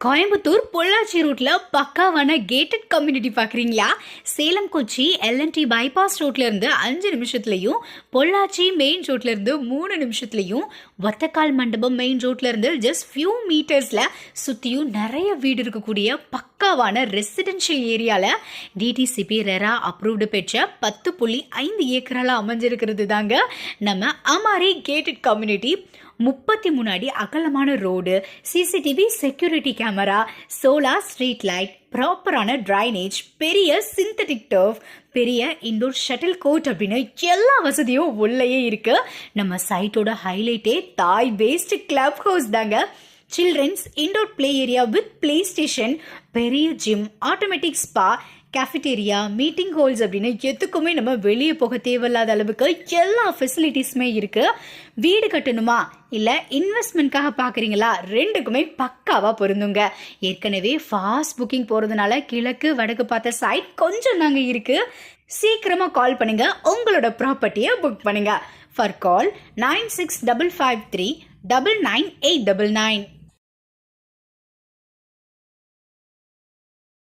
கோயம்புத்தூர் பொள்ளாச்சி ரூட்ல பக்காவான gated community பாக்குறீங்களா? சேலம் கொச்சி எல்என்டி பைபாஸ் ரோட்ல இருந்து 5 நிமிஷத்துலயும், பொள்ளாச்சி மெயின் ரோட்ல இருந்து 3 நிமிஷத்துலயும், ஒத்தக்கால் மண்டபம் மெயின் ரோட்ல இருந்து ஜஸ்ட் ஃபியூ மீட்டர்ஸ்ல சுத்தியும் நிறைய வீடு இருக்கக்கூடிய பக்காவான ரெசிடென்ஷியல் ஏரியால டிடிசிபி ரெரா அப்ரூவ்டு பெற்ற 10.5 ஏக்கரால அமைஞ்சிருக்கிறது தாங்க நம்ம அமாரி கேட்டட் கம்யூனிட்டி. 33 அடி அகலமான road, CCTV security camera, solar street light, ப்ராப்பரான டிரைனேஜ், பெரிய சிந்தட்டிக் டர்ஃப், பெரிய இண்டோர் ஷட்டில் கோர்ட் அப்படின்னு எல்லா வசதியும் உள்ளேயே இருக்கு. நம்ம சைட்டோட ஹைலைட்டே தாய் பேஸ்ட் கிளப் ஹவுஸ் தாங்க. Children's indoor play area with play station, பெரிய gym, automatic spa, cafeteria, meeting halls அப்படின்னு எதுக்குமே நம்ம வெளியே போக தேவையில்லாத அளவுக்கு எல்லா ஃபெசிலிட்டிஸுமே இருக்கு. வீடு கட்டணுமா இல்லை இன்வெஸ்ட்மெண்ட்காக பார்க்குறீங்களா? ரெண்டுக்குமே பக்காவாக பொருந்துங்க. ஏற்கனவே ஃபாஸ்ட் புக்கிங் போகிறதுனால கிழக்கு வடக்கு பார்த்த சைட் கொஞ்சம் நாங்கள் இருக்கு. சீக்கிரமாக கால் பண்ணுங்க, உங்களோட ப்ராப்பர்ட்டியை புக் பண்ணுங்க. ஃபார் கால் 9655399899.